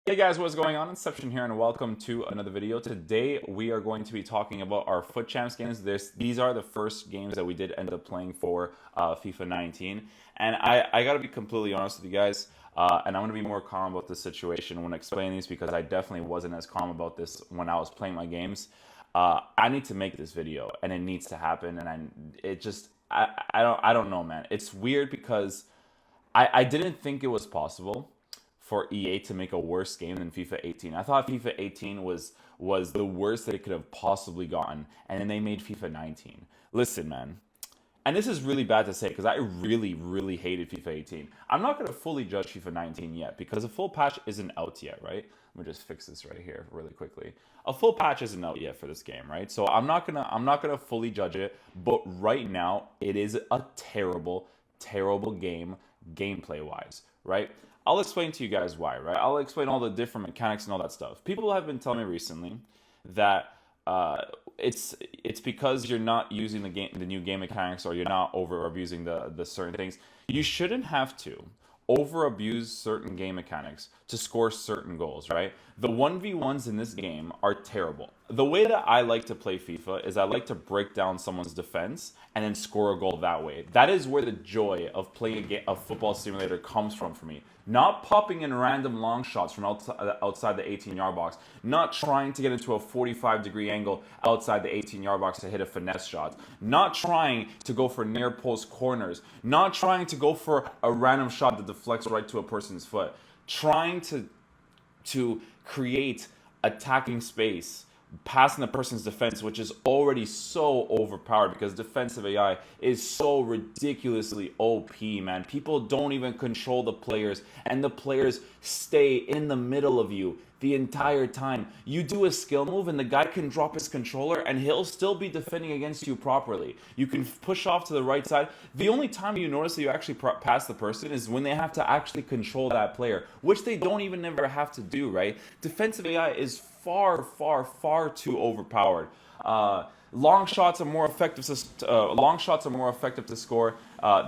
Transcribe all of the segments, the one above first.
Hey guys, what's going on? Inception here, and welcome to another video. Today we are going to be talking about our Futchamps games. These are the first games that we did end up playing for FIFA 19, and I gotta be completely honest with you guys, and I'm gonna be more calm about this situation when explaining these because I definitely wasn't as calm about this when I was playing my games. I need to make this video, and it needs to happen, and I don't know, man. It's weird because I didn't think it was possible for EA to make a worse game than FIFA 18. I thought FIFA 18 was the worst that it could have possibly gotten, and then they made FIFA 19. Listen, man, and this is really bad to say because I really hated FIFA 18. I'm not going to fully judge FIFA 19 yet because a full patch isn't out yet, right? Let me just fix this right here really quickly. A full patch isn't out yet for this game, right? So I'm not gonna fully judge it, but right now it is a terrible game gameplay wise, right? I'll explain to you guys why, right? I'll explain all the different mechanics and all that stuff. People have been telling me recently that it's because you're not using the new game mechanics, or you're not over abusing the certain things. You shouldn't have to over abuse certain game mechanics to score certain goals, right? The 1v1s in this game are terrible. The way that I like to play FIFA is I like to break down someone's defense and then score a goal that way. That is where the joy of playing a football simulator comes from for me. Not popping in random long shots from outside the 18-yard box. Not trying to get into a 45-degree angle outside the 18-yard box to hit a finesse shot. Not trying to go for near post corners. Not trying to go for a random shot that deflects right to a person's foot. Trying to create attacking space passing the person's defense, which is already so overpowered because defensive AI is so ridiculously OP, man. People don't even control the players, and the players stay in the middle of you the entire time. You do a skill move and the guy can drop his controller and he'll still be defending against you properly. You can push off to the right side. The only time you notice that you actually pass the person is when they have to actually control that player, which they don't even ever have to do, right? Defensive AI is far too overpowered. Long shots are more effective to score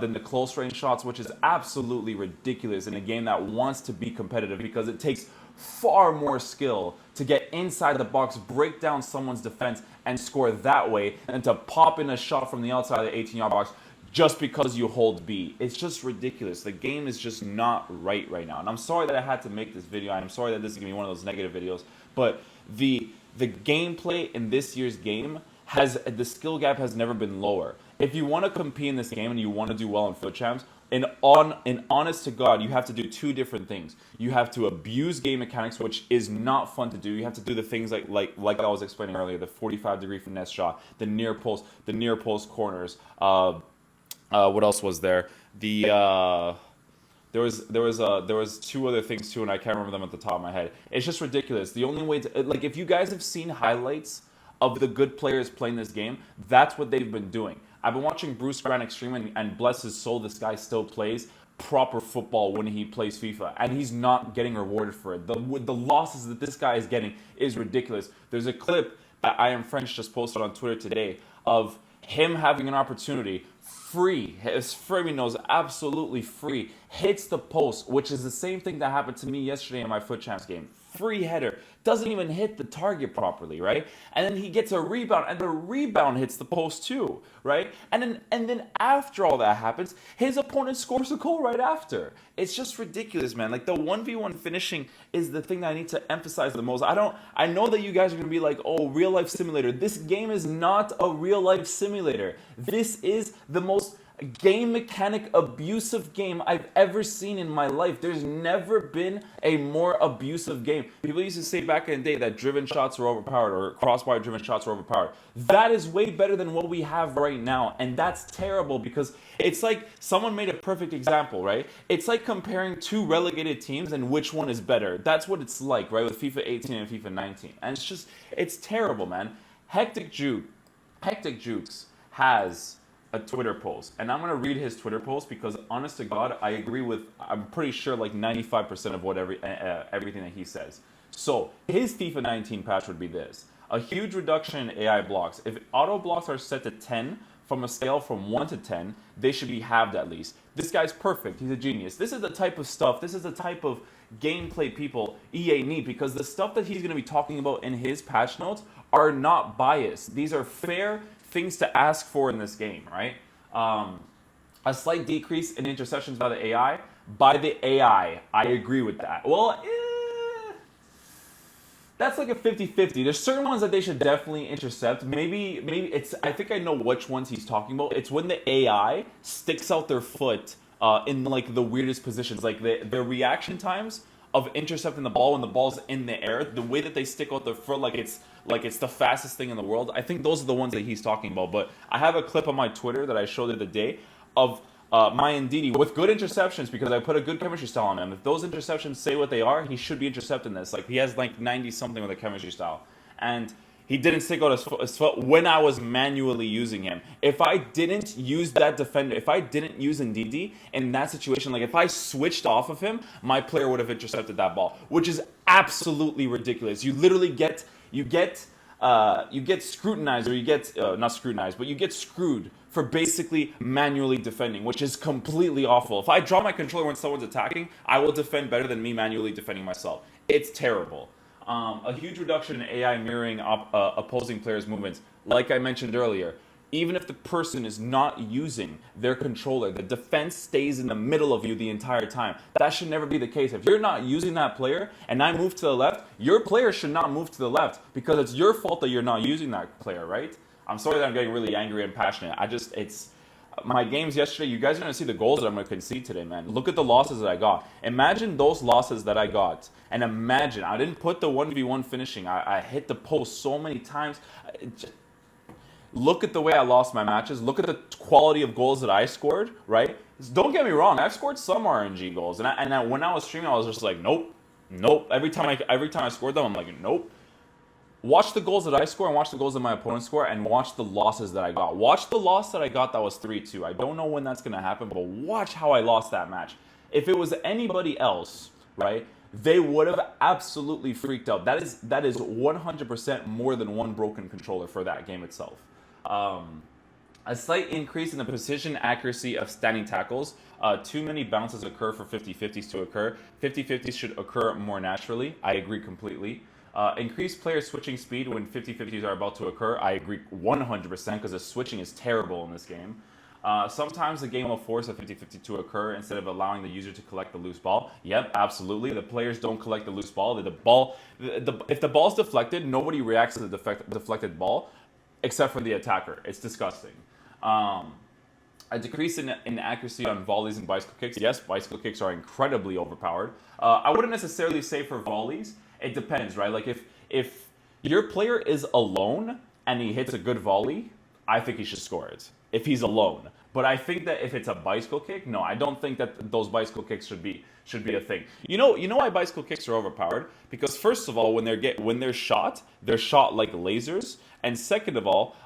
than the close range shots, which is absolutely ridiculous in a game that wants to be competitive because it takes far more skill to get inside the box, break down someone's defense, and score that way than to pop in a shot from the outside of the 18-yard box just because you hold B. It's just ridiculous. The game is just not right now. And I'm sorry that I had to make this video. I'm sorry that this is going to be one of those negative videos. But the gameplay in this year's game the skill gap has never been lower. If you want to compete in this game and you want to do well in Futchamps, in honest to God, you have to do two different things. You have to abuse game mechanics, which is not fun to do. You have to do the things like I was explaining earlier, the 45-degree finesse shot, the near post corners. What else was there? There was two other things too, and I can't remember them at the top of my head. It's just ridiculous. The only way to, like, if you guys have seen highlights of the good players playing this game, that's what they've been doing. I've been watching Bruce Grant Extreme, and bless his soul, this guy still plays proper football when he plays FIFA, and he's not getting rewarded for it. The losses that this guy is getting is ridiculous. There's a clip that I Am French just posted on Twitter today of him having an opportunity, free, as Freddie knows, absolutely free, hits the post, which is the same thing that happened to me yesterday in my Futchamps game. Free header, doesn't even hit the target properly, right? And then he gets a rebound, and the rebound hits the post too, right? And then after all that happens, his opponent scores a goal right after. It's just ridiculous, man. Like, the 1v1 finishing is the thing that I need to emphasize the most. I know that you guys are gonna be like, oh, real life simulator. This game is not a real life simulator. This is the most game mechanic abusive game I've ever seen in my life. There's never been a more abusive game. People used to say back in the day that driven shots are overpowered, or crossbar driven shots are overpowered. That is way better than what we have right now, and that's terrible because it's like someone made a perfect example, right? It's like comparing two relegated teams and which one is better. That's what it's like, right, with FIFA 18 and FIFA 19. And it's terrible, man. Hectic Jukes has a Twitter post, and I'm gonna read his Twitter post because, honest to God, I agree with, I'm pretty sure, like 95% of what everything that he says. So his FIFA 19 patch would be this: a huge reduction in AI blocks. If auto blocks are set to 10 from a scale from 1 to 10, they should be halved at least. This guy's perfect. He's a genius. This is the type of stuff. This is the type of gameplay people EA need, because the stuff that he's going to be talking about in his patch notes are not biased. These are fair things to ask for in this game, right? A slight decrease in interceptions by the AI. By the AI, I agree with that. Well, that's like a 50-50. There's certain ones that they should definitely intercept. Maybe it's, I think I know which ones he's talking about. It's when the AI sticks out their foot in like the weirdest positions, like the reaction times of intercepting the ball when the ball's in the air, the way that they stick out their foot like it's the fastest thing in the world. I think those are the ones that he's talking about. But I have a clip on my Twitter that I showed the other day of my Ndidi with good interceptions, because I put a good chemistry style on him. If those interceptions say what they are, he should be intercepting this. Like, he has like 90 something with a chemistry style, and he didn't stick out his foot when I was manually using him. If I didn't use that defender, if I didn't use Ndidi in that situation, like if I switched off of him, my player would have intercepted that ball, which is absolutely ridiculous. You literally get scrutinized, or you get not scrutinized, but you get screwed for basically manually defending, which is completely awful. If I draw my controller when someone's attacking, I will defend better than me manually defending myself. It's terrible. A huge reduction in AI mirroring opposing players' movements. Like I mentioned earlier, even if the person is not using their controller, the defense stays in the middle of you the entire time. That should never be the case. If you're not using that player and I move to the left, your player should not move to the left, because it's your fault that you're not using that player, right? I'm sorry that I'm getting really angry and passionate. It's my games yesterday. You guys are going to see the goals that I'm going to concede today, man. Look at the losses that I got. Imagine those losses that I got. And imagine, I didn't put the 1v1 finishing. I hit the post so many times. Look at the way I lost my matches. Look at the quality of goals that I scored, right? Don't get me wrong. I've scored some RNG goals. And when I was streaming, I was just like, nope. Every time I scored them, I'm like, nope. Watch the goals that I score and watch the goals that my opponents score, and watch the losses that I got. Watch the loss that I got that was 3-2. I don't know when that's going to happen, but watch how I lost that match. If it was anybody else, right, they would have absolutely freaked out. That is 100% more than one broken controller for that game itself. A slight increase in the precision accuracy of standing tackles. Too many bounces occur for 50-50s to occur. 50-50s should occur more naturally. I agree completely. Increased player switching speed when 50-50s are about to occur. I agree 100%, because the switching is terrible in this game. Sometimes the game will force a 50-50 to occur instead of allowing the user to collect the loose ball. Yep, absolutely. The players don't collect the loose ball. If the ball's deflected, nobody reacts to the deflected ball except for the attacker. It's disgusting. A decrease in accuracy on volleys and bicycle kicks. Yes, bicycle kicks are incredibly overpowered. I wouldn't necessarily say for volleys. It depends, right? Like if your player is alone and he hits a good volley, I think he should score it if he's alone. But I think that if it's a bicycle kick, no, I don't think that those bicycle kicks should be a thing. You know why bicycle kicks are overpowered? Because first of all, when they're shot like lasers, and second of all,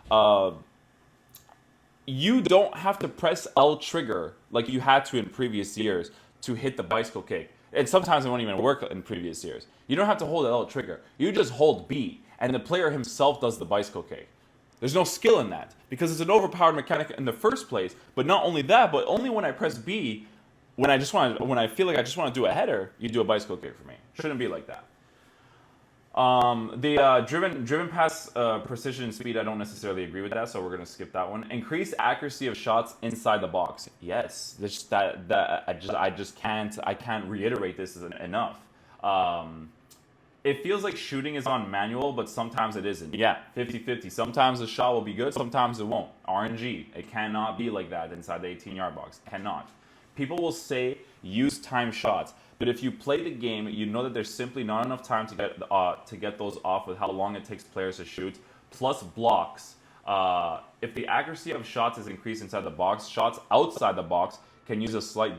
you don't have to press L trigger like you had to in previous years to hit the bicycle kick. And sometimes it won't even work in previous years. You don't have to hold L trigger. You just hold B, and the player himself does the bicycle kick. There's no skill in that, because it's an overpowered mechanic in the first place. But not only that, but only when I press B, when I feel like I just want to do a header, you do a bicycle kick for me. Shouldn't be like that. The driven pass precision and speed, I don't necessarily agree with that, so we're gonna skip that one. Increased accuracy of shots inside the box. Yes, I can't reiterate this enough. It feels like shooting is on manual, but sometimes it isn't. Yeah, 50-50. Sometimes the shot will be good, sometimes it won't. RNG. It cannot be like that inside the 18-yard box. Cannot. People will say use time shots, but if you play the game, you know that there's simply not enough time to get those off with how long it takes players to shoot, plus blocks. If the accuracy of shots is increased inside the box, shots outside the box can use a slight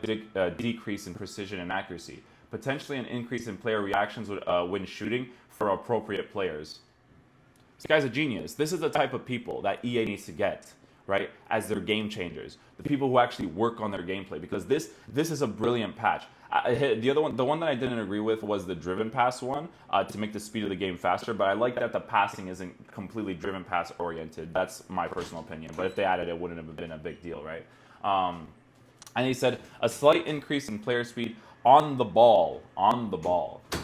decrease in precision and accuracy. Potentially an increase in player reactions when shooting for appropriate players. This guy's a genius. This is the type of people that EA needs to get, right, as their game changers. The people who actually work on their gameplay, because this is a brilliant patch. The one that I didn't agree with was the driven pass one, to make the speed of the game faster, but I like that the passing isn't completely driven pass oriented. That's my personal opinion, but if they added it, wouldn't have been a big deal, right? And he said, a slight increase in player speed on the ball,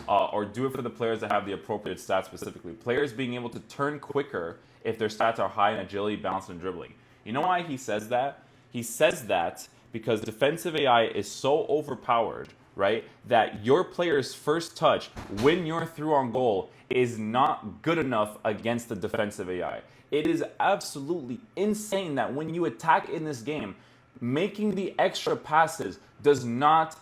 or do it for the players that have the appropriate stats specifically. Players being able to turn quicker if their stats are high in agility, balance, and dribbling. You know why he says that? He says that because defensive AI is so overpowered, right, that your player's first touch when you're through on goal is not good enough against the defensive AI. It is absolutely insane that when you attack in this game, making the extra passes does not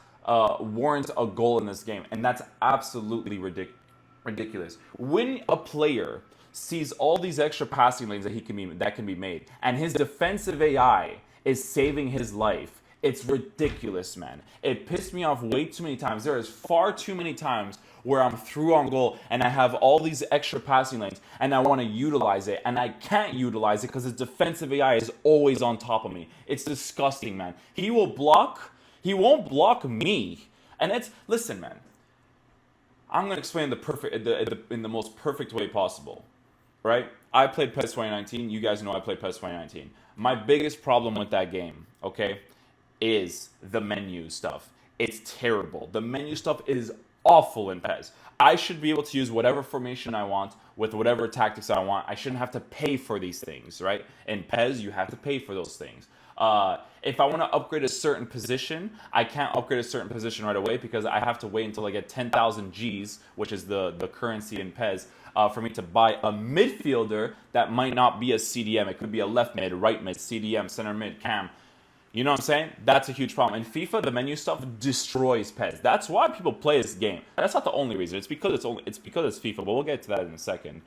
warrant a goal in this game, and that's absolutely ridiculous. When a player sees all these extra passing lanes that can be made, and his defensive AI is saving his life, it's ridiculous, man. It pissed me off way too many times. There is far too many times where I'm through on goal and I have all these extra passing lanes and I want to utilize it and I can't utilize it because his defensive AI is always on top of me. It's disgusting, man. He won't block me. And listen, man. I'm gonna explain in the most perfect way possible, right? I played PES 2019. You guys know I played PES 2019. My biggest problem with that game, okay, is the menu stuff. It's terrible. The menu stuff is awful in PES. I should be able to use whatever formation I want with whatever tactics I want. I shouldn't have to pay for these things, right? In PES, you have to pay for those things. If I want to upgrade a certain position, I can't upgrade a certain position right away because I have to wait until I get 10,000 Gs, which is the currency in PES, for me to buy a midfielder that might not be a CDM. It could be a left mid, right mid, CDM, center mid, cam. You know what I'm saying? That's a huge problem. In FIFA, the menu stuff destroys PES. That's why people play this game. That's not the only reason. It's because it's FIFA, but we'll get to that in a second.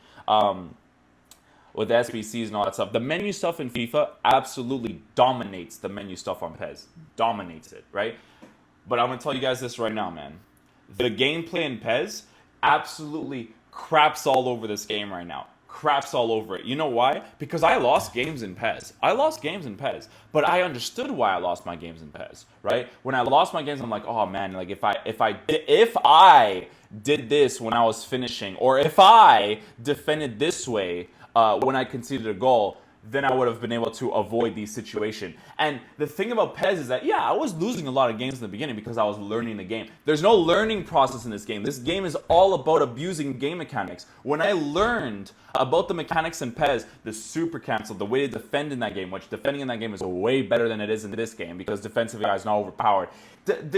With SBCs and all that stuff. The menu stuff in FIFA absolutely dominates the menu stuff on PES. Dominates it, right? But I'm going to tell you guys this right now, man. The gameplay in PES absolutely craps all over this game right now. Craps all over it. You know why? Because I lost games in PES. But I understood why I lost my games in PES, right? When I lost my games, I'm like, oh man, like if I did this when I was finishing, or if I defended this way when I conceded a goal, then I would have been able to avoid these situations. And the thing about PES is that, yeah, I was losing a lot of games in the beginning because I was learning the game. There's no learning process in this game. This game is all about abusing game mechanics. When I learned about the mechanics in PES, the super cancel, the way to defend in that game, which defending in that game is way better than it is in this game because defensive AI is not overpowered. In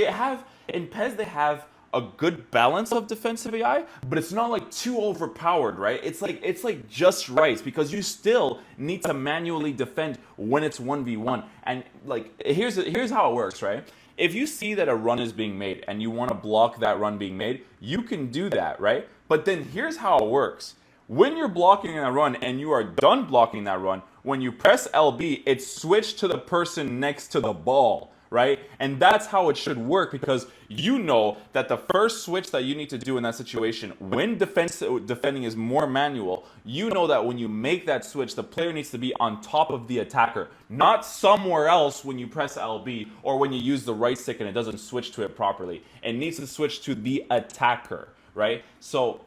PES, they have a good balance of defensive AI, but it's not like too overpowered, right? It's like just right because you still need to manually defend when it's 1v1. And like here's how it works, right? If you see that a run is being made and you want to block that run being made, you can do that, right? But then here's how it works. When you're blocking that run and you are done blocking that run, when you press LB, it's switched to the person next to the ball, right? And that's how it should work because you know that the first switch that you need to do in that situation, when defending is more manual, you know that when you make that switch, the player needs to be on top of the attacker, not somewhere else when you press LB or when you use the right stick and it doesn't switch to it properly. It needs to switch to the attacker, right? So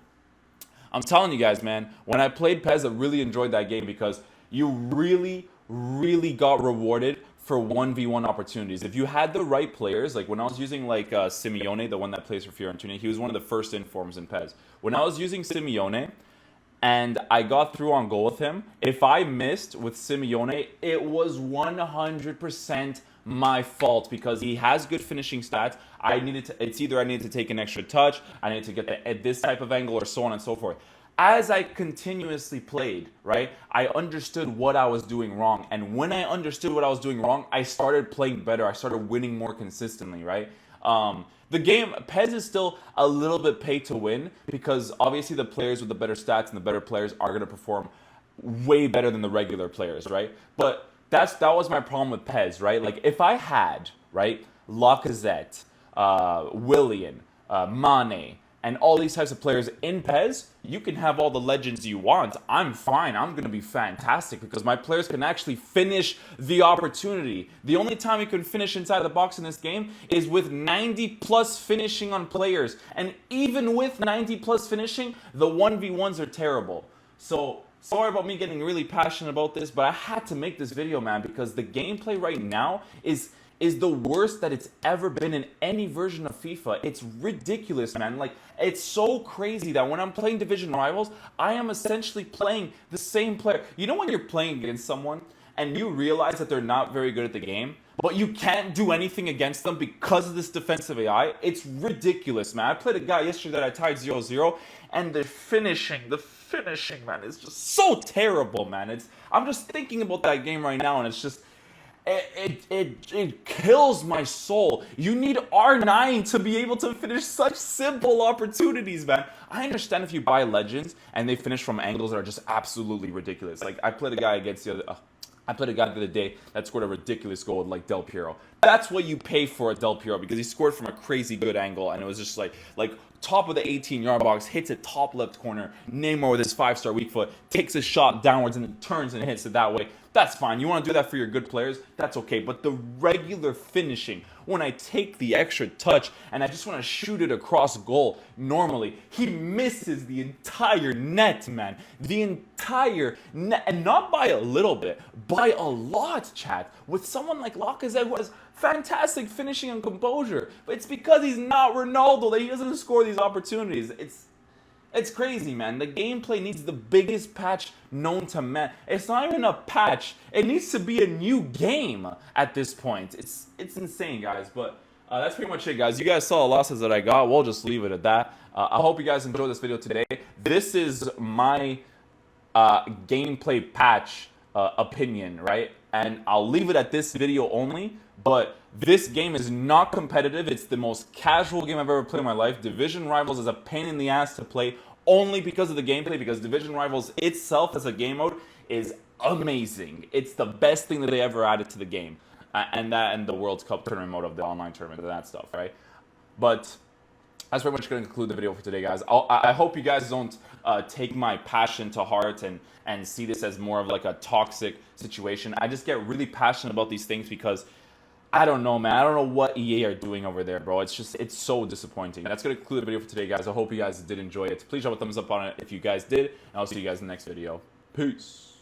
I'm telling you guys, man, when I played PES, I really enjoyed that game because you really, really got rewarded for 1v1 opportunities. If you had the right players, like when I was using like Simeone, the one that plays for Fiorentina, he was one of the first informs in PES. When I was using Simeone and I got through on goal with him, if I missed with Simeone, it was 100% my fault because he has good finishing stats. It's either I needed to take an extra touch, I needed to get this type of angle, or so on and so forth. As I continuously played, right, I understood what I was doing wrong. And when I understood what I was doing wrong, I started playing better. I started winning more consistently, right? The game, PES is still a little bit pay to win because obviously the players with the better stats and the better players are going to perform way better than the regular players, right? But that was my problem with PES, right? Like if I had, right, Lacazette, Willian, Mane, and all these types of players in PES, you can have all the legends you want. I'm fine. I'm going to be fantastic because my players can actually finish the opportunity. The only time you can finish inside the box in this game is with 90+ finishing on players. And even with 90+ finishing, the 1v1s are terrible. So, sorry about me getting really passionate about this, but I had to make this video, man, because the gameplay right now is is the worst that it's ever been in any version of FIFA. It's ridiculous, man. Like, it's so crazy that when I'm playing Division Rivals, I am essentially playing the same player. You know when you're playing against someone and you realize that they're not very good at the game, but you can't do anything against them because of this defensive AI? It's ridiculous, man. I played a guy yesterday that I tied 0-0, and the finishing, man, is just so terrible, man. I'm just thinking about that game right now, and it's just, it kills my soul. You need R9 to be able to finish such simple opportunities, man. I understand if you buy Legends and they finish from angles that are just absolutely ridiculous. Like, I played a guy the other day that scored a ridiculous goal with, like, Del Piero. That's what you pay for a Del Piero, because he scored from a crazy good angle, and it was just like top of the 18-yard box, hits it top left corner. Neymar with his 5-star weak foot takes a shot downwards and then turns and hits it that way. That's fine. You want to do that for your good players? That's okay. But the regular finishing, when I take the extra touch and I just want to shoot it across goal, normally he misses the entire net, man. The entire net, and not by a little bit, by a lot, chat. With someone like Lacazette, who has fantastic finishing and composure, but it's because he's not Ronaldo that he doesn't score these opportunities. It's crazy, man. The gameplay needs the biggest patch known to man. It's not even a patch. It needs to be a new game at this point. It's insane, guys. But that's pretty much it, guys. You guys saw the losses that I got. We'll just leave it at that. I hope you guys enjoyed this video today. This is my gameplay patch opinion, right? And I'll leave it at this video only. But this game is not competitive. It's the most casual game I've ever played in my life. Division Rivals is a pain in the ass to play only because of the gameplay, because Division Rivals itself as a game mode is amazing. It's the best thing that they ever added to the game. And the World Cup tournament mode of the online tournament and that stuff, right? But that's pretty much going to conclude the video for today, guys. I hope you guys don't take my passion to heart and see this as more of like a toxic situation. I just get really passionate about these things because I don't know, man. I don't know what EA are doing over there, bro. It's so disappointing. That's going to conclude the video for today, guys. I hope you guys did enjoy it. Please drop a thumbs up on it if you guys did. And I'll see you guys in the next video. Peace.